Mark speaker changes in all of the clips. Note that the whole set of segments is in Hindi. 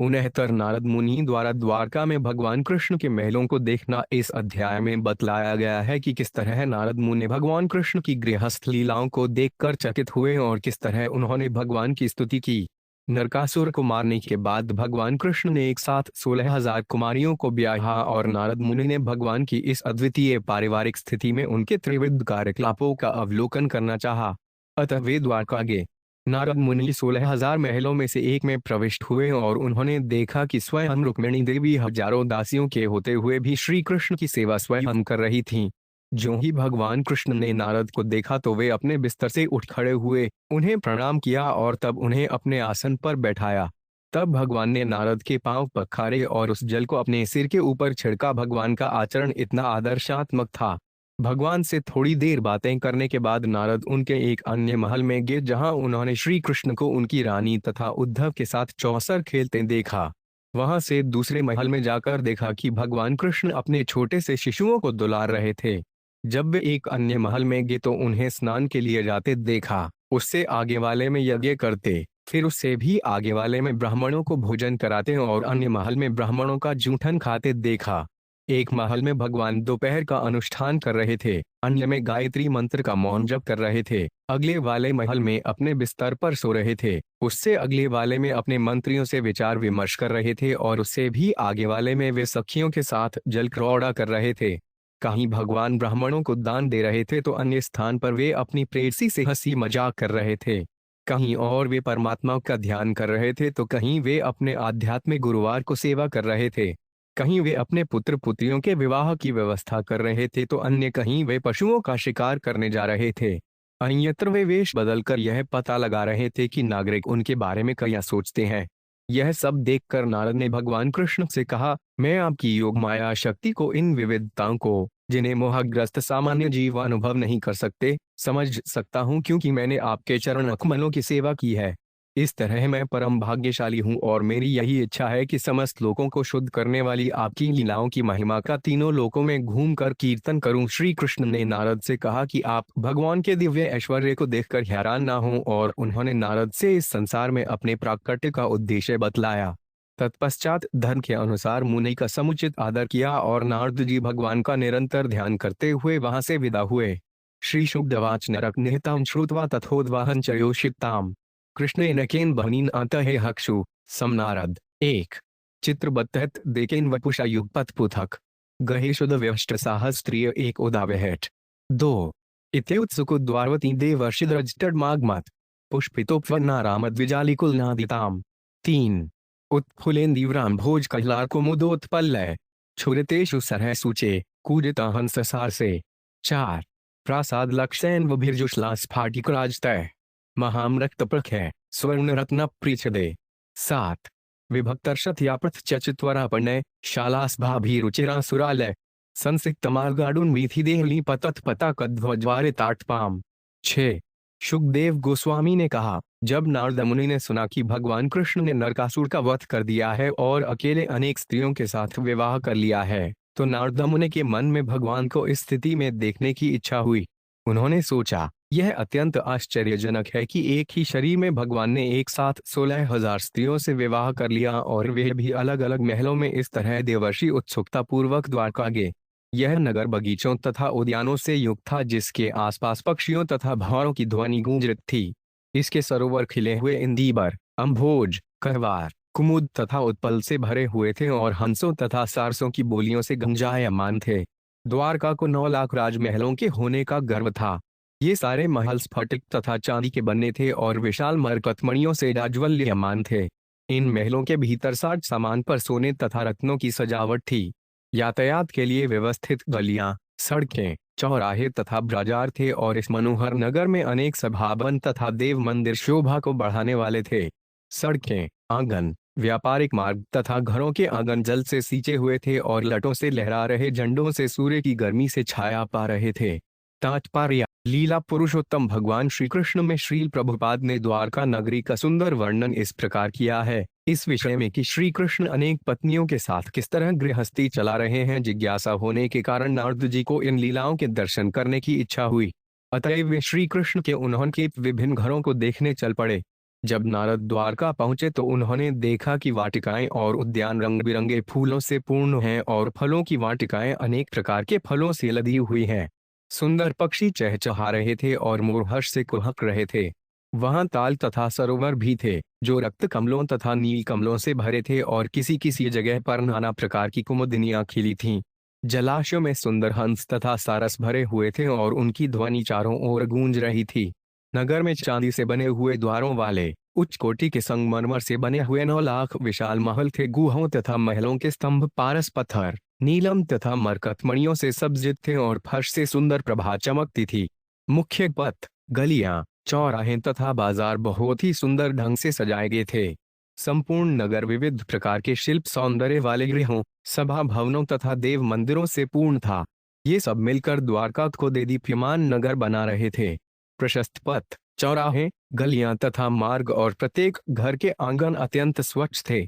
Speaker 1: 69 नारद मुनि द्वारा द्वारका में भगवान कृष्ण के महलों को देखना। इस अध्याय में बतलाया गया है कि किस तरह नारद मुनि भगवान कृष्ण की गृहस्थ लीलाओं को देखकर चकित हुए और किस तरह उन्होंने भगवान की स्तुति की। नरकासुर को मारने के बाद भगवान कृष्ण ने एक साथ 16,000 कुमारियों को ब्याहा और नारद मुनि ने भगवान की इस अद्वितीय पारिवारिक स्थिति में उनके त्रिविध कार्यकलापों का अवलोकन करना चाहा। अतः वे द्वारका गए। नारद मुनि 16,000 महलों में से एक में प्रविष्ट हुए और उन्होंने देखा कि स्वयं रुक्मिणी देवी हजारों दासियों के होते हुए भी श्री कृष्ण की सेवा स्वयं कर रही थीं। जो ही भगवान कृष्ण ने नारद को देखा तो वे अपने बिस्तर से उठ खड़े हुए, उन्हें प्रणाम किया और तब उन्हें अपने आसन पर बैठाया। तब भगवान ने नारद के पांव पखारे और उस जल को अपने सिर के ऊपर छिड़का। भगवान का आचरण इतना आदर्शात्मक था। भगवान से थोड़ी देर बातें करने के बाद नारद उनके एक अन्य महल में गए जहां उन्होंने श्री कृष्ण को उनकी रानी तथा उद्धव के साथ चौसर खेलते देखा। वहां से दूसरे महल में जाकर देखा कि भगवान कृष्ण अपने छोटे से शिशुओं को दुलार रहे थे। जब वे एक अन्य महल में गए तो उन्हें स्नान के लिए जाते देखा। उससे आगे वाले में यज्ञ करते, फिर उससे भी आगे वाले में ब्राह्मणों को भोजन कराते और अन्य महल में ब्राह्मणों का जूठन खाते देखा। एक महल में भगवान दोपहर का अनुष्ठान कर रहे थे, अन्य में गायत्री मंत्र का मौन जप कर रहे थे, अगले वाले महल में अपने बिस्तर पर सो रहे थे, उससे अगले वाले में अपने मंत्रियों से विचार विमर्श कर रहे थे और उससे भी आगे वाले में वे सखियों के साथ जल क्रीड़ा कर रहे थे। कहीं भगवान ब्राह्मणों को दान दे रहे थे तो अन्य स्थान पर वे अपनी प्रेयसी से हंसी मजाक कर रहे थे। कहीं और वे परमात्मा का ध्यान कर रहे थे तो कहीं वे अपने आध्यात्मिक गुरुवार को सेवा कर रहे थे। कहीं वे अपने पुत्र पुत्रियों के विवाह की व्यवस्था कर रहे थे तो अन्य कहीं वे पशुओं का शिकार करने जा रहे थे। अन्यत्र वे वेश बदलकर यह पता लगा रहे थे कि नागरिक उनके बारे में क्या सोचते हैं। यह सब देखकर नारद ने भगवान कृष्ण से कहा, मैं आपकी योग माया शक्ति को, इन विविधताओं को जिन्हें मोहग्रस्त सामान्य जीव अनुभव नहीं कर सकते, समझ सकता हूँ क्योंकि मैंने आपके चरण कमलों की सेवा की है। इस तरह मैं परम भाग्यशाली हूँ और मेरी यही इच्छा है कि समस्त लोगों को शुद्ध करने वाली आपकी लीलाओं की महिमा का तीनों लोकों में घूमकर कीर्तन करूं। श्री कृष्ण ने नारद से कहा कि आप भगवान के दिव्य ऐश्वर्य को देखकर हैरान ना हों और उन्होंने नारद से इस संसार में अपने प्राकट्य का उद्देश्य बतलाया। तत्पश्चात धर्म के अनुसार मुनि का समुचित आदर किया और नारद जी भगवान का निरंतर ध्यान करते हुए वहां से विदा हुए। श्री शुकवाच नरक निहताम श्रुत्वा तथोद्वाहन चयोषिताम कृष्ण नकेन बहनीन अंतः हक्षु समनारद। एक चित्रबत्तहत देकेन वपुषा युगपथ पुथक गहे शुद्ध व्यष्ट साहस्त्रिय एक उदावहट। दो इत्युत्सुको द्वारवती देवर्षिद्रजटड मागमत पुष्पितोपवन्नारामद्विजालिकुल नादिताम। तीन उत्फुलेन्दीव्राम भोज कहिलार कुमुदोत्पल्लय छुरतेषु सरह सूचे कूजता हंस सारसे। चार प्रासाद लक्षैन वभिर्जुषला स्फाटिकराजतय महामृक्त प्रख्य स्वर्ण रत्न प्रीछदे। सात विभक्तर्षत यापथ चचित्वरापण्य शालास्भाभिरुचिरा सुरालय संसिक्त मार्गाडुन वीथि देहली पतत पता कध्वज्वारे ताटपाम। छह शुकदेव गोस्वामी ने कहा, जब नारद मुनि ने सुना कि भगवान कृष्ण ने नरकासुर का वध कर दिया है और अकेले अनेक स्त्रियों के साथ विवाह कर लिया है, तो नारद मुनि के मन में भगवान को इस स्थिति में देखने की इच्छा हुई। उन्होंने सोचा, यह अत्यंत आश्चर्यजनक है कि एक ही शरीर में भगवान ने एक साथ 16,000 स्त्रियों से विवाह कर लिया और वे भी अलग अलग महलों में। इस तरह देवर्षि उत्सुकता पूर्वक द्वारका गए। यह नगर बगीचों तथा उद्यानों से युक्त था जिसके आसपास पक्षियों तथा भंवरों की ध्वनि गूंजती थी। इसके सरोवर खिले हुए इंदीबर, अम्भोज, कहवार, कुमुद तथा उत्पल से भरे हुए थे और हंसों तथा सारसों की बोलियों से गुंजायमान थे। द्वारका को 9 लाख राजमहलों के होने का गर्व था। ये सारे महल स्फटिक तथा चांदी के बने थे और विशाल मरकतमणियों से जाज्वल्यमान थे। इन महलों के भीतर 60 सामान पर सोने तथा रत्नों की सजावट थी। यातायात के लिए व्यवस्थित गलियां, सड़कें, चौराहे तथा बाजार थे और इस मनोहर नगर में अनेक सभावन तथा देव मंदिर शोभा को बढ़ाने वाले थे। सड़कें, आंगन, व्यापारिक मार्ग तथा घरों के आंगन जल से सींचे हुए थे और लटों से लहरा रहे झंडों से सूर्य की गर्मी से छाया पा रहे थे। तात्पर्य: लीला पुरुषोत्तम भगवान श्री कृष्ण में श्रील प्रभुपाद ने द्वारका नगरी का सुंदर वर्णन इस प्रकार किया है। इस विषय में कि श्री कृष्ण अनेक पत्नियों के साथ किस तरह गृहस्थी चला रहे हैं, जिज्ञासा होने के कारण नारद जी को इन लीलाओं के दर्शन करने की इच्छा हुई। अतएव वे श्री कृष्ण के उन्होंने विभिन्न घरों को देखने चल पड़े। जब नारद द्वारका पहुंचे तो उन्होंने देखा कि वाटिकाएं और उद्यान रंग बिरंगे फूलों से पूर्ण हैं और फलों की वाटिकाएं अनेक प्रकार के फलों से लदी हुई हैं। सुंदर पक्षी चहचहा रहे थे और मोर हर्ष से कुहक रहे थे। वहां ताल तथा सरोवर भी थे जो रक्त कमलों तथा नील कमलों से भरे थे और किसी किसी जगह पर नाना प्रकार की कुमुदिनियां खिली थीं। जलाशयों में सुंदर हंस तथा सारस भरे हुए थे और उनकी ध्वनि चारों ओर गूंज रही थी। नगर में चांदी से बने हुए द्वारों वाले उच्च कोटि के संगमरमर से बने हुए 9 लाख विशाल महल थे। गुहाओं तथा महलों के स्तंभ पारस पत्थर, नीलम तथा मरकतमणियों से सज्जित थे और फर्श से सुंदर प्रभा चमकती थी। मुख्य पथ, गलियां, चौराहे तथा बाजार बहुत ही सुंदर ढंग से सजाए गए थे। संपूर्ण नगर विविध प्रकार के शिल्प सौंदर्य वाले गृहों, सभा भवनों तथा देव मंदिरों से पूर्ण था। ये सब मिलकर द्वारका को देदीप्यमान नगर बना रहे थे। प्रशस्त पथ, चौराहे, गलियां तथा मार्ग और प्रत्येक घर के आंगन अत्यंत स्वच्छ थे।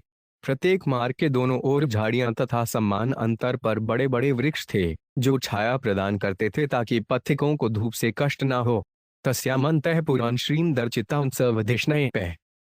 Speaker 1: प्रत्येक मार्ग के दोनों ओर झाड़ियां तथा समान अंतर पर बड़े बड़े वृक्ष थे जो छाया प्रदान करते थे ताकि पथिकों को धूप से कष्ट न हो। तस्यामन्तः पुराण श्रीम दर्शितां सवधिष्णये पे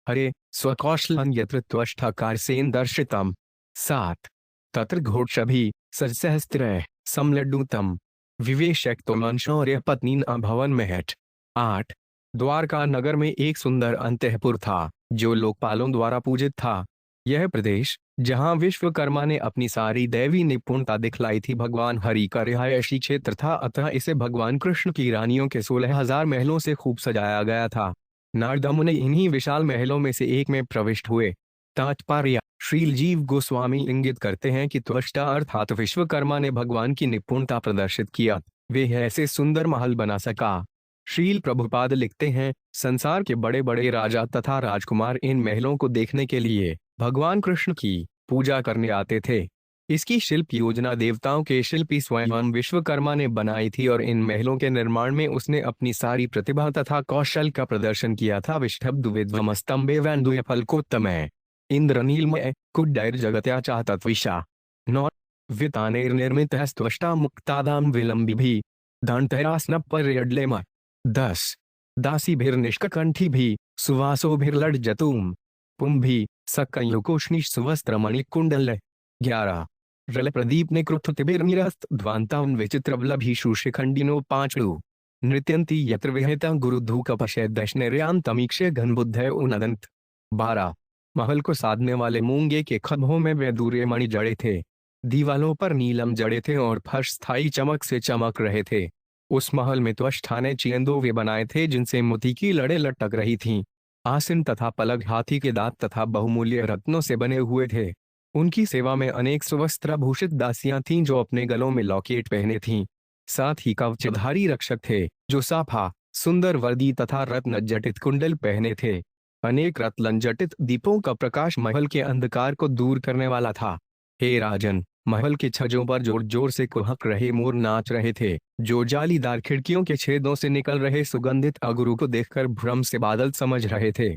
Speaker 1: हरे स्वकौशलं यत्र त्वष्टाकारसेन दर्शितम्। 7 तत्र घोषभि सजसहस्त्रैः समलड्डूतम् विवेशक्तोमं शौर्य पत्नीन अभवन महट। 8 द्वारका नगर में एक सुंदर अंतःपुर था जो लोकपालों द्वारा पूजित था। यह प्रदेश जहां विश्वकर्मा ने अपनी सारी दैवी निपुणता दिखलाई थी भगवान हरि का रिहायशी क्षेत्र था, अतः इसे भगवान कृष्ण की रानियों के 16,000 महलों से खूब सजाया गया था। नारद मुनि इन्हीं विशाल महलों में से एक में प्रविष्ट हुए। तात्पर्य, श्रील जीव गोस्वामी इंगित करते हैं कि त्वष्टा अर्थात विश्वकर्मा ने भगवान की निपुणता प्रदर्शित किया, वे ऐसे सुंदर महल बना सका। श्रील प्रभुपाद लिखते हैं, संसार के बड़े बड़े राजा तथा राजकुमार इन महलों को देखने के लिए भगवान कृष्ण की पूजा करने आते थे। इसकी शिल्प योजना देवताओं के शिल्पी स्वयं विश्वकर्मा ने बनाई थी और इन महलों के निर्माण में उसने अपनी सारी प्रतिभा तथा कौशल का प्रदर्शन किया था। विष्ठब्दु विद्वमस्तंभे वैन्दुय फलकोत्तमय इंद्रनीलमय कुड्डैर जगत्या चातत्विषा 9 वितानैर्निर्मितः त्वष्टा मुक्तादाम विलंबिभिः दंतैरासन पर्यडलेमः 10 दासीभिर्निष्ककंठिभिः सुवासोभिर्लज्जतुम् पुंभिः सकंयुकोष्णिः सुवस्त्रमणिकुंडल। 11 रल प्रदीप ने कृथुतिभिर्निरस्त ध्वांतां विचित्रवलभिषु शिखंडिनो 5 नृत्यंती यत्र विहिता गुरुधूकपशय दशनैर्यांतमीक्ष्य घनबुद्धय उनदंत। 12 महल को साधने वाले मूंगे के खंभों में वैदूर्य मणि जड़े थे। दीवालों पर नीलम जड़े थे और फर्श स्थायी चमक से चमक रहे थे। उस महल में त्वष्टा ने चियंदोवे बनाए थे जिनसे मोती की लड़े लटक रही थीं। आसन तथा पलक हाथी के दांत तथा बहुमूल्य रत्नों से बने हुए थे। उनकी सेवा में अनेक सुवस्त्राभूषित दासियां थीं जो अपने गलों में लॉकेट पहने थीं। साथ ही कवचधारी रक्षक थे जो साफा, सुंदर वर्दी तथा रत्न जटित कुंडल पहने थे। अनेक रत्न जटित दीपों का प्रकाश महल के अंधकार को दूर करने वाला था। हे राजन, महल के छज्जों पर जोर जोर से कुहक रहे मोर नाच रहे थे जो जालीदार खिड़कियों के छेदों से निकल रहे सुगंधित अगरू को देखकर भ्रम से बादल समझ रहे थे।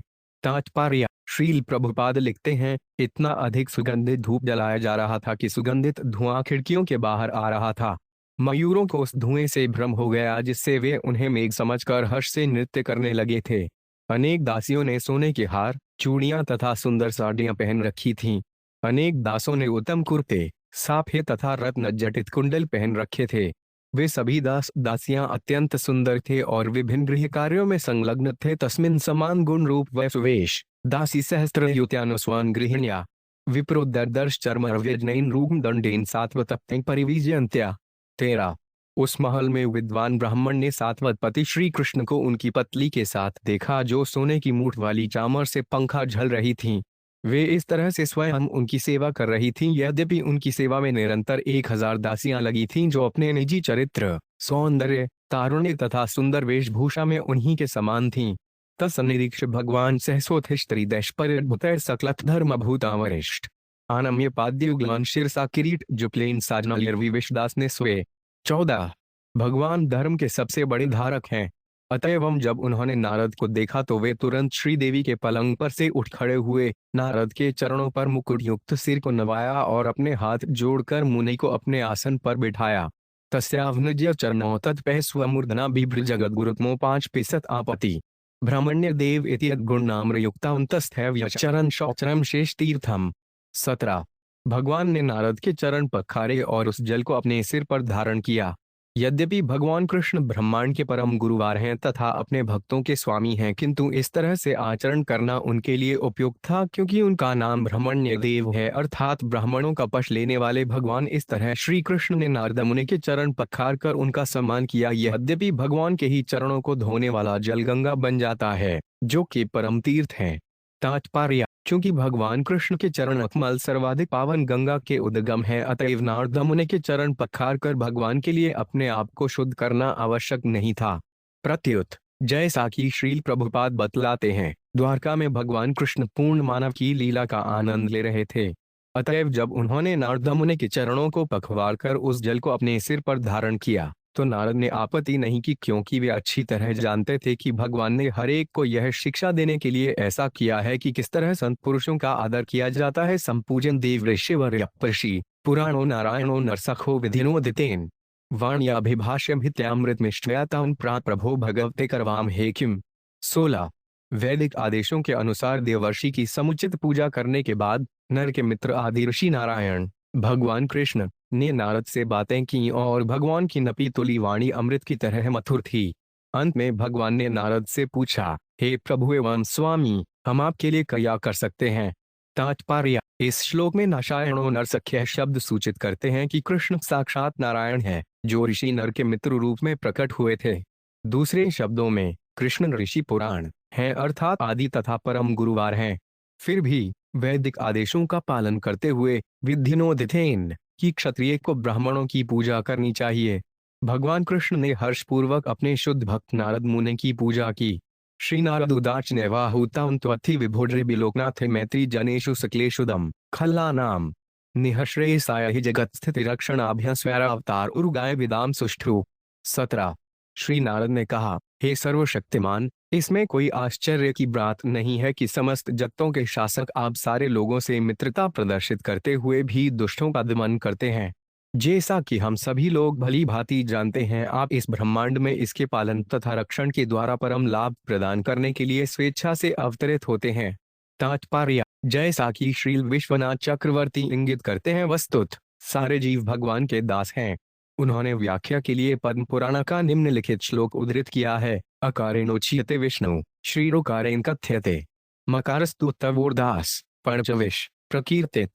Speaker 1: तात्पर्य, श्रील प्रभुपाद लिखते हैं, इतना अधिक सुगंधित धूप जलाया जा रहा था कि सुगंधित धुआं खिड़कियों के बाहर आ रहा था। मयूरों को उस धुएं से भ्रम हो गया जिससे वे उन्हें मेघ समझकर हर्ष से नृत्य करने लगे थे। अनेक दासियों ने सोने के हार, चूड़ियां तथा सुंदर साड़ियां पहन रखी थीं। अनेक दासों ने उत्तम कुर्ते, साफे तथा रत्न जटित कुंडल पहन रखे थे। वे सभी दास दासियां अत्यंत सुंदर थे और विभिन्न गृह कार्यों में संलग्न थे। तस्मिन् समान गुण रूप वैश्वेश दासी सहस्त्रयुत्यानुस्वान गृहिण्या विप्रो दर्दर्श चर्मव्यजनैन रूप दंडेन सात्वतप्तेन परिवीजयन्त्या। 13 उस महल में विद्वान ब्राह्मण ने सात्वत पति श्री कृष्ण को उनकी पत्नी के साथ देखा जो सोने की मूठ वाली चामर से पंखा झल रही थीं। वे इस तरह से स्वयं उनकी सेवा कर रही थीं। यद्यपि उनकी सेवा में निरंतर 1000 दासियां लगी थीं जो अपने निजी चरित्र, सौंदर्य, तारुण्य तथा सुंदर वेशभूषा में उन्हीं के समान थीं। तत्सन्निरीक्ष भगवान सहसोत्थिष्टरिदैश्पर्यद्भुतैः सकलधर्मभूतावरिष्ठ आनम्य पाद्युग्लान शिरसा किरीट जुप्लेन साजनालिर्विविशदास ने स्वे। 14 भगवान धर्म के सबसे बड़े धारक हैं। अतएव जब उन्होंने नारद को देखा तो वे तुरंत श्रीदेवी के पलंग पर से उठ खड़े हुए, नारद के चरणों पर मुकुट युक्त सिर को नवाया और अपने हाथ जोड़कर मुनि को अपने आसन पर बिठाया। तस्यावनज्य चरणों तत्पः स्वमूर्धना बिभ्र जगद्गुरुत्मो 5 आपत्ति। ब्रह्मण्य देव इति गुणाम्रयुक्तान्तस्थैव चरण शौचरम शेष तीर्थम। 17। भगवान ने नारद के चरण पखारे और उस जल को अपने सिर पर धारण किया। यद्यपि भगवान कृष्ण ब्रह्मांड के परम गुरुवार हैं तथा अपने भक्तों के स्वामी हैं, किंतु इस तरह से आचरण करना उनके लिए उपयुक्त था क्योंकि उनका नाम ब्रह्मण्य देव है, अर्थात ब्राह्मणों का पक्ष लेने वाले भगवान। इस तरह श्री कृष्ण ने नारद मुनि के चरण पखार कर उनका सम्मान किया। यद्यपि भगवान के ही चरणों को धोने वाला जल गंगा बन जाता है, जो कि परम तीर्थ है। तात्पर्य: क्योंकि भगवान कृष्ण के चरण अकमल सर्वाधिक पावन गंगा के उद्गम है, अतएव नारद मुनि के चरण पखार कर भगवान के लिए अपने आप को शुद्ध करना आवश्यक नहीं था। प्रत्युत: जैसा कि श्रील प्रभुपाद बतलाते हैं, द्वारका में भगवान कृष्ण पूर्ण मानव की लीला का आनंद ले रहे थे। अतएव जब उन्होंने नारद मुनि के चरणों को पखवार कर उस जल को अपने सिर पर धारण किया तो नारद ने आपत्ति नहीं की, क्योंकि वे अच्छी तरह जानते थे कि भगवान ने हर एक को यह शिक्षा देने के लिए ऐसा किया है कि किस तरह संत पुरुषों का आदर किया जाता है। संपूजन देव ऋषिवर ऋषि पुराणो नारायणो नरसखो विधिनोदितेन वाण्याभिभाष्यमित्यामृतमिष्ट्यातां प्रात प्रभो भगवते करवाम हे किम। 16। वैदिक आदेशों के अनुसार देवर्षि की समुचित पूजा करने के बाद नर के मित्र आदि ऋषि नारायण भगवान कृष्ण ने नारद से बातें की और भगवान की नपी तुली वाणी अमृत की तरह मधुर थी। अंत में भगवान ने नारद से पूछा, हे प्रभु एवं स्वामी, हम आपके लिए क्या कर सकते हैं। तात्पर्य: इस श्लोक में नारायणो नरसख्य शब्द सूचित करते हैं कि कृष्ण साक्षात नारायण है, जो ऋषि नर के मित्र रूप में प्रकट हुए थे। दूसरे शब्दों में कृष्ण ऋषि पुराण हैं, अर्थात आदि तथा परम गुरुवार हैं। फिर भी वैदिक आदेशों का पालन करते हुए विधिनोदितेन कि क्षत्रिय को ब्राह्मणों की पूजा करनी चाहिए, भगवान कृष्ण ने हर्षपूर्वक अपने शुद्ध भक्त नारद मुनि की पूजा की। श्री नारद उदाच नैवाहूतां त्वथि विभुड्रे बिलोकनाथ मैत्री जनेषु सकलेशुदम खल्ला नाम निःश्रेयसाय हि जगत स्थिति रक्षणाभ्यस्वैरावतार उर्गाय विदाम सुष्ठु। 17। श्री नारद ने कहा, हे सर्वशक्तिमान, इसमें कोई आश्चर्य की बात नहीं है कि समस्त जगतों के शासक आप सारे लोगों से मित्रता प्रदर्शित करते हुए भी दुष्टों का दमन करते हैं। जैसा कि हम सभी लोग भली भांति जानते हैं, आप इस ब्रह्मांड में इसके पालन तथा रक्षण के द्वारा परम लाभ प्रदान करने के लिए स्वेच्छा से अवतरित होते हैं। तात्पर्य: जैसा कि श्री विश्वनाथ चक्रवर्ती इंगित करते हैं, वस्तुत सारे जीव भगवान के दास हैं। उन्होंने व्याख्या के लिए पद्म पुराण का निम्नलिखित श्लोक उद्धृत किया है: अकारेणोच्यते विष्णु श्रीरोकारेण कथ्यते मकारस्तु तवोर्दास पंचविश प्रकीर्तित।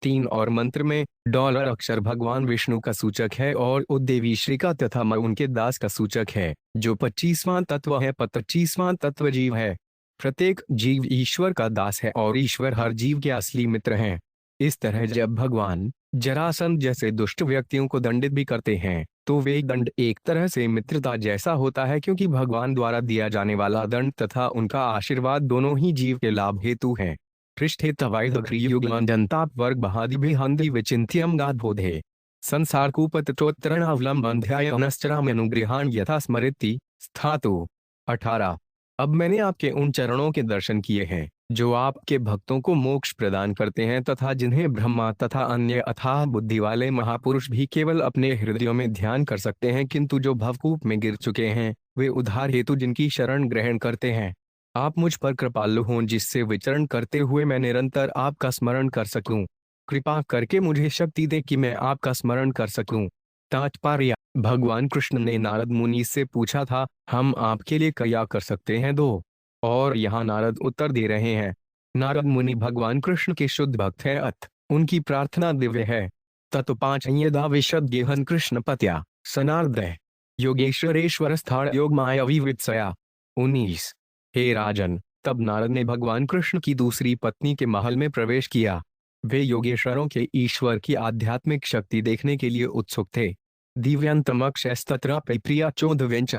Speaker 1: 3 और मंत्र में डॉलर अक्षर भगवान विष्णु का सूचक है और उद्देवी श्री का तथा म उनके दास का सूचक है, जो 25वां तत्व है। 25वां तत्व जीव है। प्रत्येक जीव ईश्वर का दास है और ईश्वर हर जीव के असली मित्र हैं। इस तरह जब भगवान जरासंध जैसे दुष्ट व्यक्तियों को दंडित भी करते हैं तो वे दंड एक तरह से मित्रता जैसा होता है, क्योंकि भगवान द्वारा दिया जाने वाला दंड तथा उनका आशीर्वाद दोनों ही जीव के लाभ हेतु है। पृष्ठे तवाइदग्रीयुगमंडंताप वर्ग बहादिभिहंदि विचिन्त्यम गाद्बोधे संसार कूपतटोत्तरणावलंबंध्यायनश्चरामनुगृहाण यथा स्मृति स्थातु। 18। अब मैंने आपके उन चरणों के दर्शन किए हैं जो आपके भक्तों को मोक्ष प्रदान करते हैं तथा जिन्हें ब्रह्मा तथा अन्य अथाह बुद्धि वाले महापुरुष भी केवल अपने हृदयों में ध्यान कर सकते हैं, किंतु जो भवकूप में गिर चुके हैं वे उद्धार हेतु जिनकी शरण ग्रहण करते हैं। आप मुझ पर कृपालु हों, जिससे विचरण करते हुए मैं निरंतर आपका स्मरण कर सकूं। कृपा करके मुझे शक्ति दे कि मैं आपका स्मरण कर सकूं। तात्पर्य: भगवान कृष्ण ने नारद मुनि से पूछा था, हम आपके लिए क्या कर सकते हैं दो। और यहाँ नारद उत्तर दे रहे हैं। नारद मुनि भगवान कृष्ण के शुद्ध भक्त हैं, उनकी प्रार्थना दिव्य है। तत्व 5 यदा विशद गेहन कृष्ण पत्या सनार्दय योगेश्वरेश्वर स्थान योग माया विवित्सया। 19। हे राजन, तब नारद ने भगवान कृष्ण की दूसरी पत्नी के महल में प्रवेश किया। वे योगेश्वरों के ईश्वर की आध्यात्मिक शक्ति देखने के लिए उत्सुक थे। दिव्यंतमक्षस्तत्र प्रिया चोदव्यंच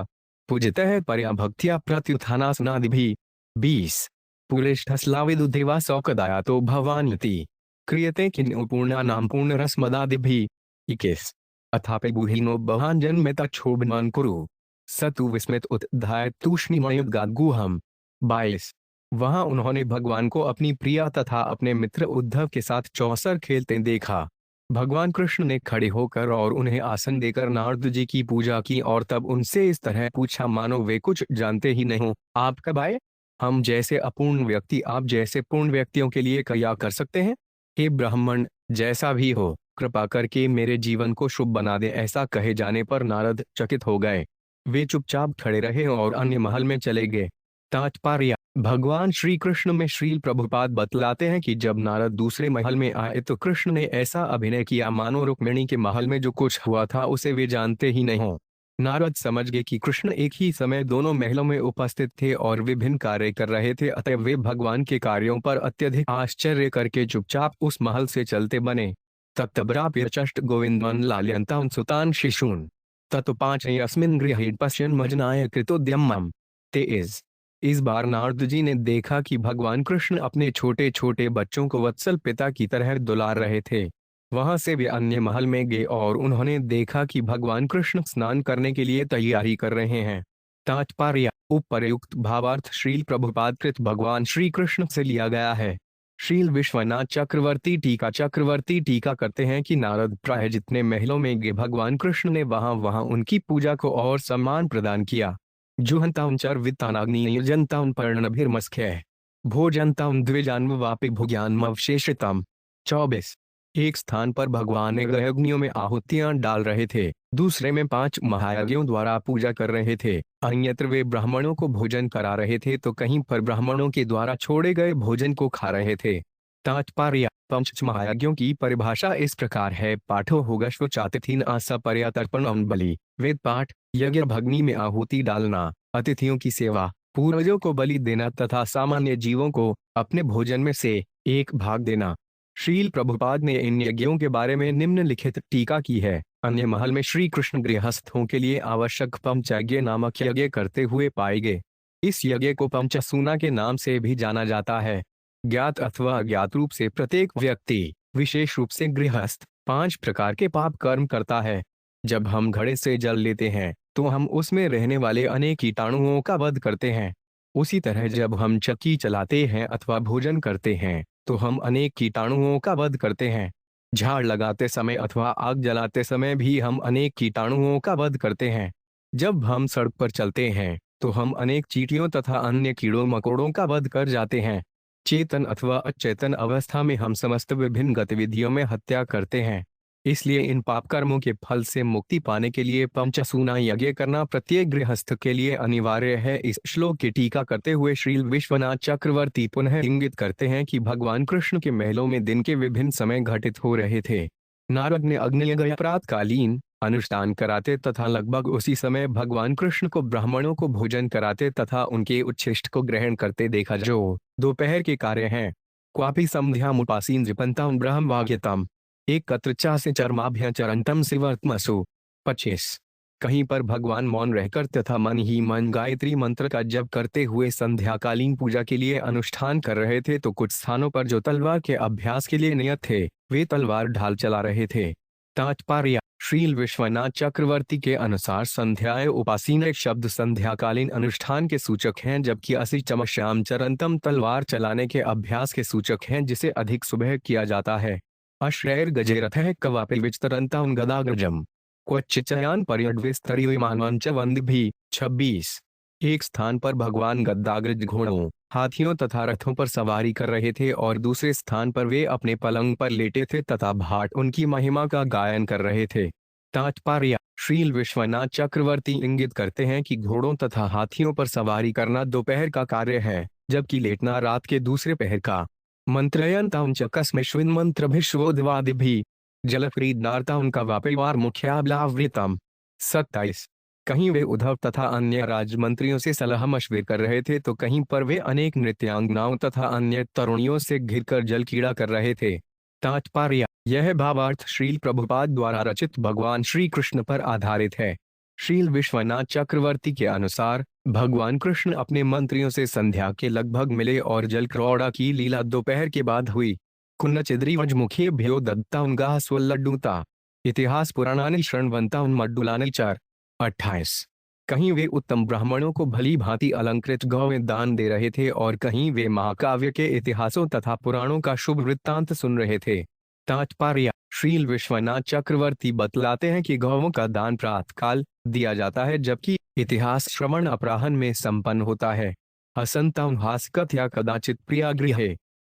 Speaker 1: पूजितः परया भक्त्या प्रत्युत्थानासनादिभिः। 20। पुलिष्ठस्लाविदुदेवा सौकदाया तो भवान्यति क्रियते किन्नु पूर्णानां पूर्णरसमदादिभिः। 21। अथापि बुहिनो बहांजन में तक्षोभमान कुरु सतु विस्मित उत्धाय तूष्णीमयुद्गाद्गुहम्। 22। वहां उन्होंने भगवान को अपनी प्रिया तथा अपने मित्र उद्धव के साथ चौसर खेलते देखा। भगवान कृष्ण ने खड़े होकर और उन्हें आसन देकर नारद जी की पूजा की और तब उनसे इस तरह पूछा मानो वे कुछ जानते ही नहीं हो। आप कब आए? हम जैसे अपूर्ण व्यक्ति आप जैसे पूर्ण व्यक्तियों के लिए क्या कर सकते हैं? हे ब्राह्मण, जैसा भी हो, कृपा करके मेरे जीवन को शुभ बना दे। ऐसा कहे जाने पर नारद चकित हो गए। वे चुपचाप खड़े रहे और अन्य महल में चले गए। तात्पर्य: भगवान श्री कृष्ण में श्रील प्रभुपाद बतलाते हैं कि जब नारद दूसरे महल में आए तो कृष्ण ने ऐसा अभिनय किया मानो रुक्मिणी के महल में जो कुछ हुआ था उसे वे जानते ही नहीं हो। नारद समझ गए कि कृष्ण एक ही समय दोनों महलों में उपस्थित थे और विभिन्न कार्य कर रहे थे, अतः वे भगवान के कार्यों पर अत्यधिक आश्चर्य करके चुपचाप उस महल से चलते बने। तत्प्राप्य गोविंदन लाल्यंतां सुतान शिशून तत् पांच अस्मिन् गृहे पश्यन् मजनाय कृतोद्यमम्। तेज इस बार नारद जी ने देखा कि भगवान कृष्ण अपने छोटे छोटे बच्चों को वत्सल पिता की तरह दुलार रहे थे। वहां से वे अन्य महल में गए और उन्होंने देखा कि भगवान कृष्ण स्नान करने के लिए तैयारी कर रहे हैं। तात्पर्य: उपर्युक्त भावार्थ श्रील प्रभुपाद कृत भगवान श्री कृष्ण से लिया गया है। श्रील विश्वनाथ चक्रवर्ती टीका करते हैं कि नारद प्राय जितने महलों में गए भगवान कृष्ण ने वहां वहां उनकी पूजा को और सम्मान प्रदान किया। जुहंताउन चर्वितानाग्नि जनताउन पर्णभिर्मस्ख्य भोजनताउन द्विजान्वापि भुज्ञानमवशेषितम। 24 एक स्थान पर भगवान अग्नियों में आहुतियां डाल रहे थे, दूसरे में 5 महायज्ञों द्वारा पूजा कर रहे थे, अन्यत्र वे ब्राह्मणों को भोजन करा रहे थे तो कहीं पर ब्राह्मणों के द्वारा छोड़े गए भोजन को खा रहे थे। तात्पर्य: पंच महायज्ञों की परिभाषा इस प्रकार है। पाठो होगश्व चातिथीन आसा पर्यातर्पण बलि। वेद पाठ: यज्ञ भग्नि में आहुति डालना, अतिथियों की सेवा, पूर्वजों को बलि देना तथा सामान्य जीवों को अपने भोजन में से एक भाग देना। श्रील प्रभुपाद ने इन यज्ञों के बारे में निम्नलिखित टीका की है। अन्य महल में श्री कृष्ण गृहस्थों के लिए आवश्यक पंचयज्ञ नामक यज्ञ करते हुए पाए गए। इस यज्ञ को पंचसूना के नाम से भी जाना जाता है। ज्ञात अथवा अज्ञात रूप से प्रत्येक व्यक्ति, विशेष रूप से गृहस्थ, 5 प्रकार के पाप कर्म करता है। जब हम घड़े से जल लेते हैं तो हम उसमें रहने वाले अनेक कीटाणुओं का वध करते हैं। उसी तरह जब हम चक्की चलाते हैं अथवा भोजन करते हैं तो हम अनेक कीटाणुओं का वध करते हैं। झाड़ लगाते समय अथवा आग जलाते समय भी हम अनेक कीटाणुओं का वध करते हैं। जब हम सड़क पर चलते हैं तो हम अनेक चींटियों तथा अन्य कीड़ों मकोड़ों का वध कर जाते हैं। चेतन अथवा अचेतन अवस्था में हम समस्त विभिन्न गतिविधियों में हत्या करते हैं। इसलिए इन पाप कर्मों के फल से मुक्ति पाने के लिए पंचसूना यज्ञ करना प्रत्येक गृहस्थ के लिए अनिवार्य है। इस श्लोक की टीका करते हुए श्रील विश्वनाथ चक्रवर्ती पुनः इंगित करते हैं कि भगवान कृष्ण के महलों में दिन के विभिन्न समय घटित हो रहे थे। नारद ने अग्नि यज्ञ प्रातकालीन अनुष्ठान कराते तथा लगभग उसी समय भगवान कृष्ण को ब्राह्मणों को भोजन कराते तथा उनके उच्छिष्ट को ग्रहण करते देखा, जो दोपहर के कार्य हैं। क्वापि संध्यामुपासीन जिपंताम ब्रह्मवाग्यताम एकत्र चासे चरमाभ्यचरंतम शिवर्तमसु। 25 कहीं पर भगवान मौन रहकर तथा मन ही मन गायत्री मंत्र का जप करते हुए संध्याकालीन पूजा के लिए अनुष्ठान कर रहे थे तो कुछ स्थानों पर जो तलवार के अभ्यास के लिए नियत थे वे तलवार ढाल चला रहे थे। तात्पर्य: श्रील विश्वनाथ चक्रवर्ती के अनुसार संध्याए उपासीन एक शब्द संध्याकालीन अनुष्ठान के सूचक हैं, जबकि असि चमश्याम चरंतम तलवार चलाने के अभ्यास के सूचक हैं जिसे अधिक सुबह किया जाता है। अश्रैर गजेरथः कवापिल विचतरंतां गदाग्रजम क्वचिचयान पर्यड्विस्तरीयमानवंच वंदिभि। 26 एक स्थान पर भगवान गदाग्रज घोड़ों, हाथियों तथा रथों पर सवारी कर रहे थे और दूसरे स्थान पर वे अपने पलंग पर लेटे थे तथा भाट उनकी महिमा का गायन कर रहे थे। तात्पर्य: श्रील विश्वनाथ चक्रवर्ती इंगित करते हैं कि घोड़ों तथा हाथियों पर सवारी करना दोपहर का कार्य है, जबकि लेटना रात के दूसरे पहर का। मंत्रयंतां च कस्मिश्विन मंत्रभिश्वोद्वादिभिः जलक्रीडनार्तां का वापिवार मुख्याब्लावृतम। 27 कहीं वे उद्धव तथा अन्य राजमंत्रियों से सलाह मशविर कर रहे थे तो कहीं पर वे अनेक नृत्यांगनाओं तथा अन्य तरुणियों से घिरकर जल कीड़ा कर रहे थे। तात्पर्य: यह भावार्थ श्रील प्रभुपाद द्वारा रचित भगवान श्री कृष्ण पर आधारित है। श्रील विश्वनाथ चक्रवर्ती के अनुसार भगवान कृष्ण अपने मंत्रियों से संध्या के लगभग मिले और जल क्रीड़ा की लीला दोपहर के बाद हुई। कुन्नचिद्रीवजमुखी भ्यो दत्ता उनगा स्वल्लड्डूता इतिहास पुराणानि शृण्वन्ता उन्मड्डुलानि चार। 28 कहीं वे उत्तम ब्राह्मणों को भली भांति अलंकृत गौवें दान दे रहे थे और कहीं वे महाकाव्य के इतिहासों तथा पुराणों का शुभ वृत्तांत सुन रहे थे। तात्पर्य: श्रील विश्वनाथ चक्रवर्ती बतलाते हैं कि गौओं का दान प्रातःकाल दिया जाता है, जबकि इतिहास श्रवण अपराह्न में संपन्न होता है। हसंतं हास्कथ या कदाचित प्रियागृहे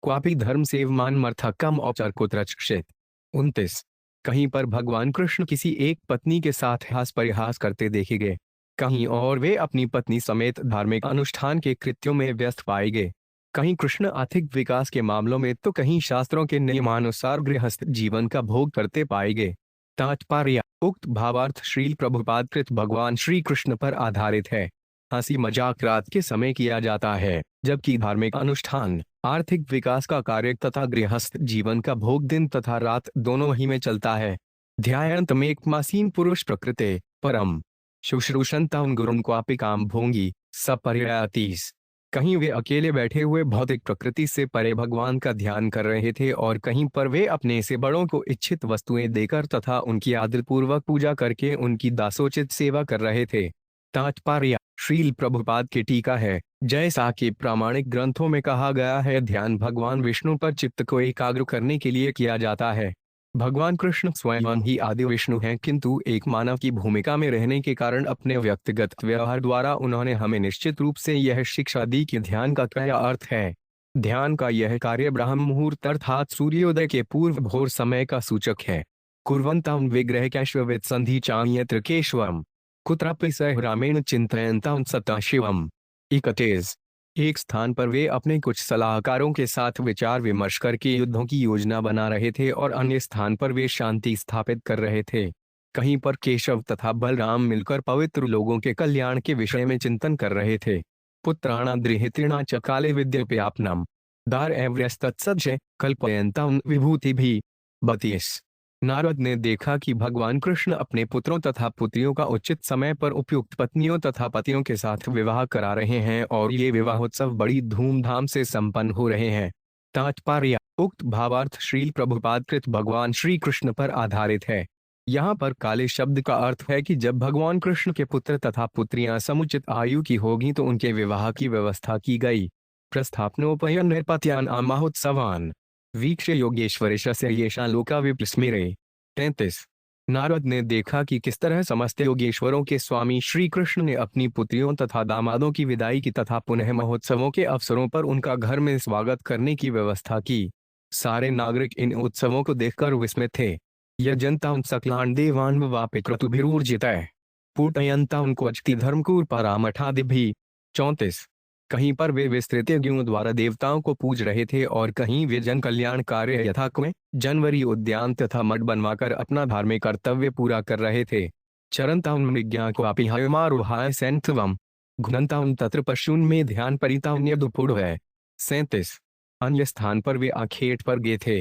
Speaker 1: क्वापि धर्म सेवमान मर्थकम औचर कुत्रचित्। 29। कहीं पर भगवान कृष्ण किसी एक पत्नी के साथ हास परिहास करते देखे गए, कहीं और वे अपनी पत्नी समेत धार्मिक अनुष्ठान के कृत्यों में व्यस्त पाए गए। कहीं कृष्ण आर्थिक विकास के मामलों में तो कहीं शास्त्रों के नियमानुसार गृहस्थ जीवन का भोग करते पाए गए। तात्पर्य: उक्त भावार्थ श्रील प्रभुपाद कृत भगवान श्री कृष्ण पर आधारित है। हंसी मजाक रात के समय किया जाता है, जबकि धार्मिक अनुष्ठान, आर्थिक विकास का कार्य तथा गृहस्थ जीवन का भोग दिन तथा रात दोनों ही में चलता है। ध्यायन्तमेकमासीन पुरुष प्रकृते परम शुश्रूषन्तं गुरुं क्वापि काम भोंगी सपर्यातीस। कहीं वे अकेले बैठे हुए भौतिक प्रकृति से परे भगवान का ध्यान कर रहे थे और कहीं पर वे अपने से बड़ों को इच्छित वस्तुएं देकर तथा उनकी आदरपूर्वक पूजा करके उनकी दासोचित सेवा कर रहे थे। तात्पर्य: श्रील प्रभुपाद की टीका है। जैसा कि प्रामाणिक ग्रंथों में कहा गया है, ध्यान भगवान विष्णु पर चित्त को एकाग्र करने के लिए किया जाता है। भगवान कृष्ण स्वयं ही आदि विष्णु हैं, किंतु एक मानव की भूमिका में रहने के कारण अपने व्यक्तिगत व्यवहार द्वारा उन्होंने हमें निश्चित रूप से यह शिक्षा दी कि ध्यान का क्या अर्थ है। ध्यान का यह कार्य ब्राह्म मुहूर्त अर्थात सूर्योदय के पूर्व भोर समय का सूचक है। कुर्वन्तं विग्रह कैश्वविद संधि चान्यत्र केशवम कुत्रापि सह रामेण चिंतयन्तं सता शिवम। 31। एक स्थान पर वे अपने कुछ सलाहकारों के साथ विचार विमर्श करके युद्धों की योजना बना रहे थे और अन्य स्थान पर वे शांति स्थापित कर रहे थे। कहीं पर केशव तथा बलराम मिलकर पवित्र लोगों के कल्याण के विषय में चिंतन कर रहे थे। पुत्राणा दृहितृणा च काले विद्यप्यापनम दार एव्यस्तत्सदृश कल्पयन्तं विभूति भी। 32। नारद ने देखा कि भगवान कृष्ण अपने पुत्रों तथा पुत्रियों का उचित समय पर उपयुक्त पत्नियों तथा पतियों के साथ विवाह करा रहे हैं और ये विवाहोत्सव बड़ी धूमधाम से संपन्न हो रहे हैं। तात्पर्य: उक्त भावार्थ श्रील प्रभुपाद कृत भगवान श्री कृष्ण पर आधारित है। यहाँ पर काले शब्द का अर्थ है कि जब भगवान कृष्ण के पुत्र तथा पुत्रियां समुचित आयु की होगी तो उनके विवाह की व्यवस्था की गई। प्रस्थापनोपयन नृपत्यान महोत्सवान वीक्ष्य योगेश्वरेशस्य येषां लोका विस्मरे। 33। नारद ने देखा कि किस तरह समस्त योगेश्वरों के स्वामी श्री कृष्ण ने अपनी पुत्रियों तथा दामादों की विदाई की तथा पुनः महोत्सवों के अवसरों पर उनका घर में स्वागत करने की व्यवस्था की। सारे नागरिक इन उत्सवों को देखकर विस्मित थे। यजन्तां सकलान् देवान् वापि क्रतुभिरूर्जितैः पूटयन्तां क्वचित् धर्मकूर परामठादिभिः। 34। कहीं पर वे विस्तृत यज्ञों द्वारा देवताओं को पूज रहे थे और कहीं वे जन कल्याण कार्य यथाक्रम जनवरी उद्यान तथा मठ बनवाकर अपना धार्मिक कर्तव्य पूरा कर रहे थे। चरन्तां मृग्या क्वापि हयमारोहाय सैन्थवम घुनन्तां तत्र पशून् में ध्यान परितां न्यदुपुडुः। 37। अन्य स्थान पर वे आखेट पर गए थे।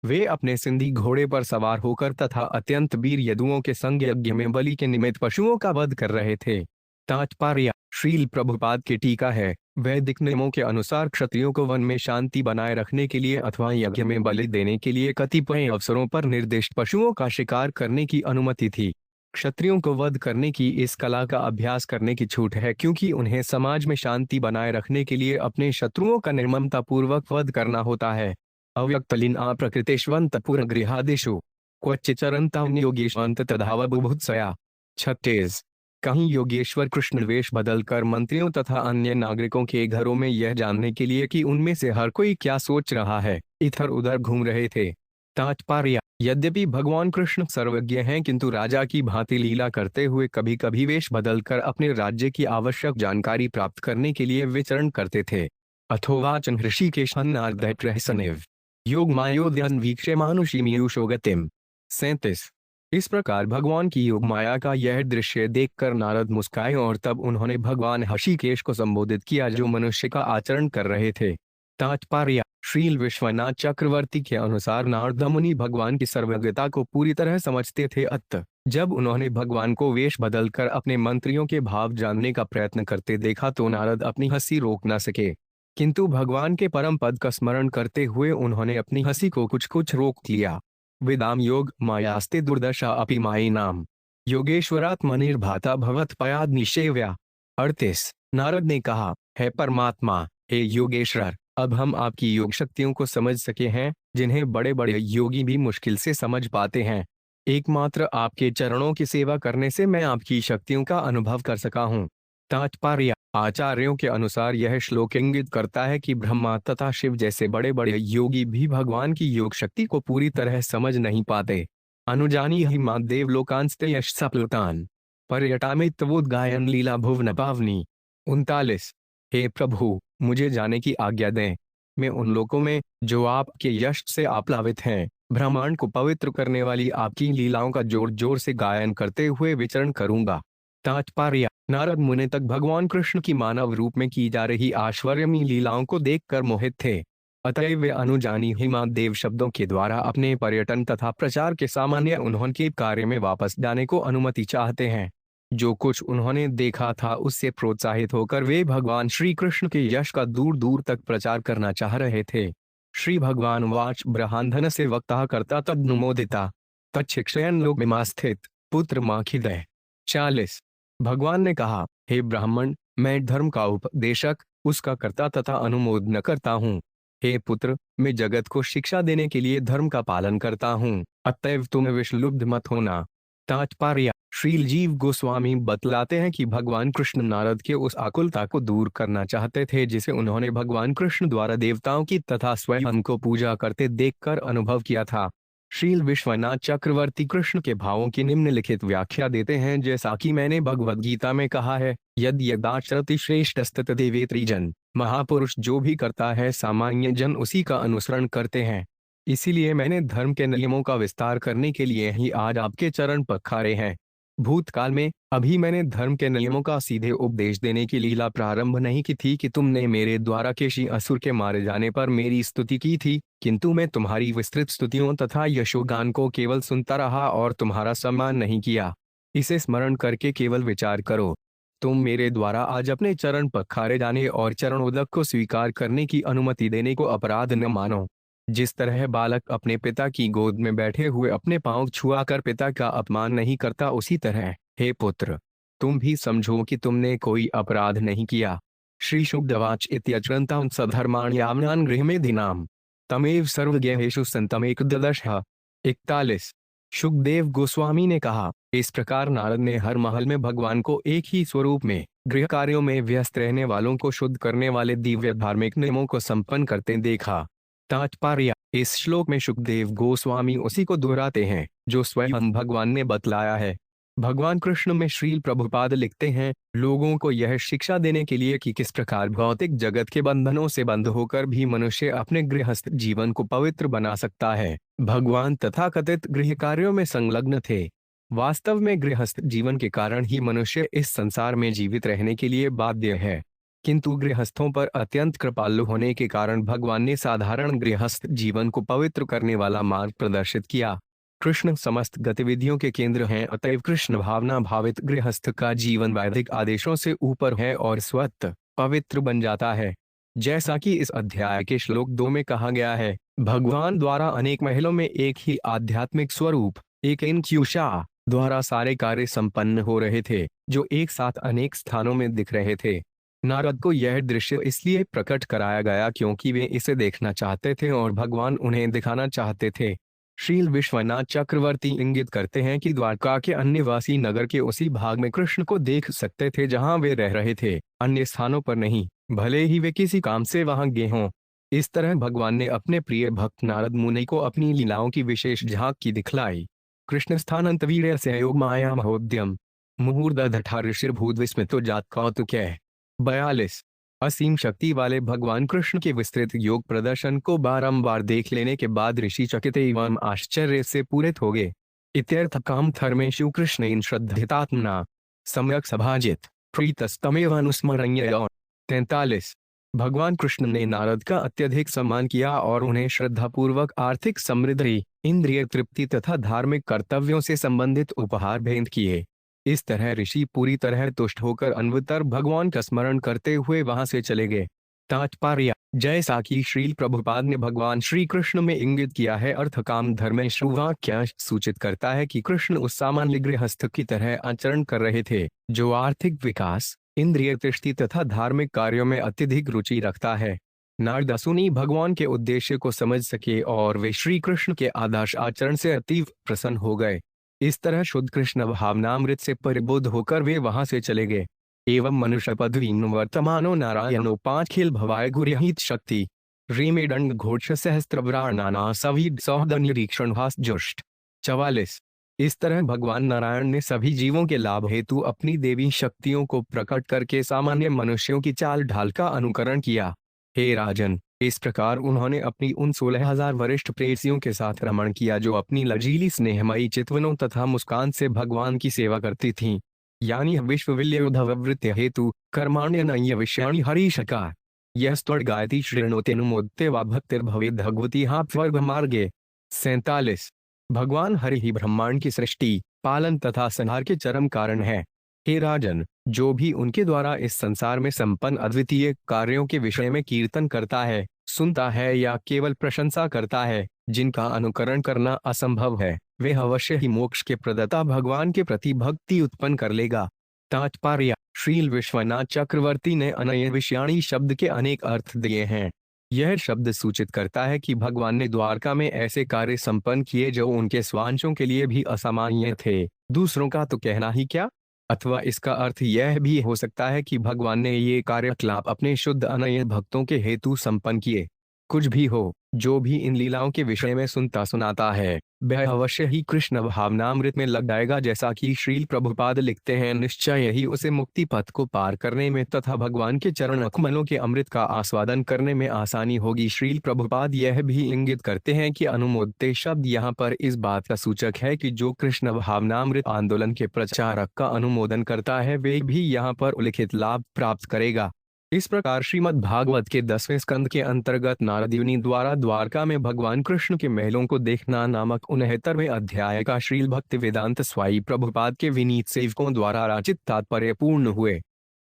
Speaker 1: वे अपने सिंधी घोड़े पर सवार होकर तथा अत्यंत वीर यदुओं के संग यज्ञ में बलि के निमित्त पशुओं का वध कर रहे थे। तात्पर्य: श्रील प्रभुपाद की टीका है। वैदिक नियमों के अनुसार क्षत्रियों को वन में शांति बनाए रखने के लिए अथवा यज्ञ में बलि देने के लिए कतिपय अवसरों पर निर्दिष्ट पशुओं का शिकार करने की अनुमति थी। क्षत्रियों को वध करने की इस कला का अभ्यास करने की छूट है, क्योंकि उन्हें समाज में शांति बनाए रखने के लिए अपने शत्रुओं का निर्ममतापूर्वक वध करना होता है। अव्यक्तलीन प्रकृतेष्वंत पुरगृहादिषु क्वचिचरन्तां योगेश्वंत तदाव बुभुत्सया। 36। कहीं योगेश्वर कृष्ण वेश बदलकर मंत्रियों तथा अन्य नागरिकों के घरों में यह जानने के लिए कि उनमें से हर कोई क्या सोच रहा है, इधर उधर घूम रहे थे। तात्पर्य: यद्यपि भगवान कृष्ण सर्वज्ञ हैं, किंतु राजा की भांति लीला करते हुए कभी कभी वेश बदलकर अपने राज्य की आवश्यक जानकारी प्राप्त करने के लिए विचरण करते थे। अथोवाचन ऋषिकेशान्नार्दयप्रहसनेव योग मायोद्यन वीक्षे मानुषीमीयुषो गतिम। 37। इस प्रकार भगवान की योग माया का यह दृश्य देखकर नारद मुस्काए और तब उन्होंने भगवान ऋषिकेश को संबोधित किया, जो मनुष्य का आचरण कर रहे थे। तात्पर्य: श्रील विश्वनाथ चक्रवर्ती के अनुसार नारद मुनि भगवान की सर्वज्ञता को पूरी तरह समझते थे। अतः जब उन्होंने भगवान को वेश बदलकर अपने मंत्रियों के भाव जानने का प्रयत्न करते देखा तो नारद अपनी हंसी रोक न सके, किंतु भगवान के परम पद का स्मरण करते हुए उन्होंने अपनी हंसी को कुछ रोक लिया। विदाम योग मायास्ते दुर्दशा अपि माई नाम योगेश्वरात्मनिर्भाता भवत पयाद निषेव्या। 38। नारद ने कहा, हे परमात्मा, हे योगेश्वर, अब हम आपकी योग शक्तियों को समझ सके हैं, जिन्हें बड़े बड़े योगी भी मुश्किल से समझ पाते हैं। एकमात्र आपके चरणों की सेवा करने से मैं आपकी शक्तियों का अनुभव कर सका हूँ। तात्पर्य: आचार्यों के अनुसार यह श्लोक इंगित करता है कि ब्रह्मा तथा शिव जैसे बड़े बड़े योगी भी भगवान की योग शक्ति को पूरी तरह समझ नहीं पाते। अनुजानी ही मां देवलोकांस्ते यश सप्लुतान पर्यटामित्वोद्गायन लीला भुवन पावनी। 39। हे प्रभु, मुझे जाने की आज्ञा दें। मैं उन लोकों में, जो आपके यश से आप्लावित हैं, ब्रह्मांड को पवित्र करने वाली आपकी लीलाओं का जोर जोर से गायन करते हुए विचरण करूंगा। तात्पर्य: नारद मुनि तक भगवान कृष्ण की मानव रूप में की जा रही आश्चर्यमयी लीलाओं को देखकर मोहित थे। अतएव वे अनुजानी हिमाद देव शब्दों के द्वारा अपने पर्यटन तथा प्रचार के सामान्य उन्होंने कार्य में वापस जाने को अनुमति चाहते हैं। जो कुछ उन्होंने देखा था उससे प्रोत्साहित होकर वे भगवान श्री कृष्ण के यश का दूर दूर तक प्रचार करना चाह रहे थे। श्री भगवान वाच ब्रहांधन से वक्ता करता तदनुमोदिता तच्छिक्षयन लोक स्थित पुत्र माखिदय। 40। भगवान ने कहा, हे ब्राह्मण, मैं धर्म का उपदेशक, उसका कर्ता तथा अनुमोदन करता हूँ। हे पुत्र, मैं जगत को शिक्षा देने के लिए धर्म का पालन करता हूँ, अतएव तुम विषलुब्ध मत होना। तात्पर्य: श्रील जीव गोस्वामी बतलाते हैं कि भगवान कृष्ण नारद के उस आकुलता को दूर करना चाहते थे जिसे उन्होंने भगवान कृष्ण द्वारा देवताओं की तथा स्वयं को पूजा करते देखकर अनुभव किया था। श्रील विश्वनाथ चक्रवर्ती कृष्ण के भावों की निम्नलिखित व्याख्या देते हैं, जैसा कि मैंने भगवद गीता में कहा है, यद यदाचरति श्रेष्ठस्तत देवेत्री जन। महापुरुष जो भी करता है सामान्य जन उसी का अनुसरण करते हैं। इसीलिए मैंने धर्म के नियमों का विस्तार करने के लिए ही आज आपके चरण पखारे हैं। भूतकाल में अभी मैंने धर्म के नियमों का सीधे उपदेश देने की लीला प्रारंभ नहीं की थी कि तुमने मेरे द्वारा केशी असुर के मारे जाने पर मेरी स्तुति की थी, किंतु मैं तुम्हारी विस्तृत स्तुतियों तथा यशोगान को केवल सुनता रहा और तुम्हारा सम्मान नहीं किया। इसे स्मरण करके केवल विचार करो। तुम मेरे द्वारा आज अपने चरण पखारे जाने और चरणोदक को स्वीकार करने की अनुमति देने को अपराध न मानो। जिस तरह बालक अपने पिता की गोद में बैठे हुए अपने पांव छुआकर पिता का अपमान नहीं करता, उसी तरह हे पुत्र, तुम भी समझो कि तुमने कोई अपराध नहीं किया। श्री शुकवाच इत्यत्रंतां सधर्माण्याम्नान गृहमेधिनाम तमेव सर्वज्ञेषु संतमेक ददर्श। 41। शुकदेव गोस्वामी ने कहा, इस प्रकार नारद ने हर महल में भगवान को एक ही स्वरूप में गृह कार्यों में व्यस्त रहने वालों को शुद्ध करने वाले दिव्य धार्मिक नियमों को संपन्न करते देखा। तात्पर्य: इस श्लोक में शुकदेव गोस्वामी उसी को दोहराते हैं जो स्वयं भगवान ने बतलाया है। भगवान कृष्ण में श्रील प्रभुपाद लिखते हैं, लोगों को यह शिक्षा देने के लिए कि किस प्रकार भौतिक जगत के बंधनों से बंध होकर भी मनुष्य अपने गृहस्थ जीवन को पवित्र बना सकता है, भगवान तथाकथित गृह कार्यों में संलग्न थे। वास्तव में गृहस्थ जीवन के कारण ही मनुष्य इस संसार में जीवित रहने के लिए बाध्य है, किंतु गृहस्थों पर अत्यंत कृपालु होने के कारण भगवान ने साधारण गृहस्थ जीवन को पवित्र करने वाला मार्ग प्रदर्शित किया। कृष्ण समस्त गतिविधियों के केंद्र हैं, अतएव कृष्ण भावना भावित गृहस्थ का जीवन वैदिक आदेशों से ऊपर है और स्वतः पवित्र बन जाता है। जैसा कि इस अध्याय के श्लोक 2 में कहा गया है, भगवान द्वारा अनेक महलों में एक ही आध्यात्मिक स्वरूप एक इंक्यूशा द्वारा सारे कार्य संपन्न हो रहे थे, जो एक साथ अनेक स्थानों में दिख रहे थे। नारद को यह दृश्य इसलिए प्रकट कराया गया क्योंकि वे इसे देखना चाहते थे और भगवान उन्हें दिखाना चाहते थे। श्रील विश्वनाथ चक्रवर्ती इंगित करते हैं कि द्वारका के अन्यवासी नगर के उसी भाग में कृष्ण को देख सकते थे जहां वे रह रहे थे, अन्य स्थानों पर नहीं, भले ही वे किसी काम से वहां गए हों। इस तरह भगवान ने अपने प्रिय भक्त नारद मुनि को अपनी लीलाओं की विशेष झांक की दिखलाई। कृष्ण स्थानंतवीर सहयोग माया महोद्यम मुहूर्दधा ऋषिर्भूत विस्मितो जात कौतुकैः। 42। असीम शक्ति वाले भगवान कृष्ण के विस्तृत योग प्रदर्शन को बारंबार देख लेने के बाद ऋषि चकित एवं आश्चर्य से पूरित हो गए। इत्यर्थ काम धर्मेषु कृष्णेन श्रद्धितात्मना सम्यक सभाजित प्रीतस्तमेव अनुस्मरणीय। 43। भगवान कृष्ण ने नारद का अत्यधिक सम्मान किया और उन्हें श्रद्धापूर्वक आर्थिक समृद्धि, इंद्रिय तृप्ति तथा धार्मिक कर्तव्यों से संबंधित उपहार भेंट किए। इस तरह ऋषि पूरी तरह तुष्ट होकर अन्वतर भगवान का स्मरण करते हुए वहां से चले गए। तात्पर्य: जैसा कि श्रील प्रभुपाद ने भगवान श्री कृष्ण में इंगित किया है, अर्थ काम धर्मेषु वाक्य सूचित करता है कि कृष्ण उस सामान्य गृहस्थ की तरह आचरण कर रहे थे जो आर्थिक विकास, इंद्रिय तृष्टि तथा धार्मिक कार्यों में अत्यधिक रुचि रखता है। नारद भगवान के उद्देश्य को समझ सके और वे श्री कृष्ण के आदर्श आचरण से अतीव प्रसन्न हो गए। इस तरह शुद्ध कृष्ण भावनामृत से परिबुद्ध होकर वे वहां से चले गए। एवं मनुष्य पदवी वर्तमानो नारायणो पांच खिल भवाय गुरहित शक्ति रीमेदंड घोष सहस्त्र नाना सवीड सौहद निरीक्षण हास जुष्ट 44। इस तरह भगवान नारायण ने सभी जीवों के लाभ हेतु अपनी देवी शक्तियों को प्रकट करके सामान्य मनुष्यों की चाल ढाल का अनुकरण किया। हे राजन, इस प्रकार उन्होंने अपनी उन 16,000 वरिष्ठ प्रेयसियों के साथ रमण किया जो अपनी लजीली स्नेहमयी चितवनों तथा मुस्कान से भगवान की सेवा करती थीं। यानी विश्वविल्योधवृत्य हेतु कर्माण्य नय विषयाणि हरीशकार यस्तुड गायति श्रेणोतेनुमोदते वा भक्तिर्भवेद् भगवती हा स्वर्ग मार्गे। 47। भगवान हरि ही ब्रह्मांड की सृष्टि, पालन तथा संहार के चरम कारण है। हे राजन, जो भी उनके द्वारा इस संसार में संपन्न अद्वितीय कार्यों के विषय में कीर्तन करता है, सुनता है या केवल प्रशंसा करता है, जिनका अनुकरण करना असंभव है, वे अवश्य ही मोक्ष के प्रदाता भगवान के प्रति भक्ति उत्पन्न कर लेगा। तात्पर्य: श्रील विश्वनाथ चक्रवर्ती ने अनय विषयाणी शब्द के अनेक अर्थ दिए हैं। यह शब्द सूचित करता है कि भगवान ने द्वारका में ऐसे कार्य संपन्न किए जो उनके स्वांशों के लिए भी असामान्य थे, दूसरों का तो कहना ही क्या। अथवा इसका अर्थ यह भी हो सकता है कि भगवान ने ये कार्यकलाप अपने शुद्ध अनन्य भक्तों के हेतु संपन्न किए। कुछ भी हो, जो भी इन लीलाओं के विषय में सुनता सुनाता है, वह अवश्य ही कृष्ण भावनामृत में लग जाएगा। जैसा कि श्रील प्रभुपाद लिखते हैं, निश्चय ही उसे मुक्ति पथ को पार करने में तथा भगवान के चरण कमलों के अमृत का आस्वादन करने में आसानी होगी। श्रील प्रभुपाद यह भी इंगित करते हैं कि अनुमोदते शब्द यहाँ पर इस बात का सूचक है कि जो कृष्ण भावनामृत आंदोलन के प्रचारक का अनुमोदन करता है, वे भी यहाँ पर उल्लिखित लाभ प्राप्त करेगा। इस प्रकार श्रीमद् भागवत के 10वें स्कंद के अंतर्गत नारद मुनि द्वारा द्वारका में भगवान कृष्ण के महलों को देखना नामक 69वें अध्याय का श्रील भक्ति वेदांत स्वामी प्रभुपाद के विनीत सेवकों द्वारा रचित तात्पर्य पूर्ण हुए।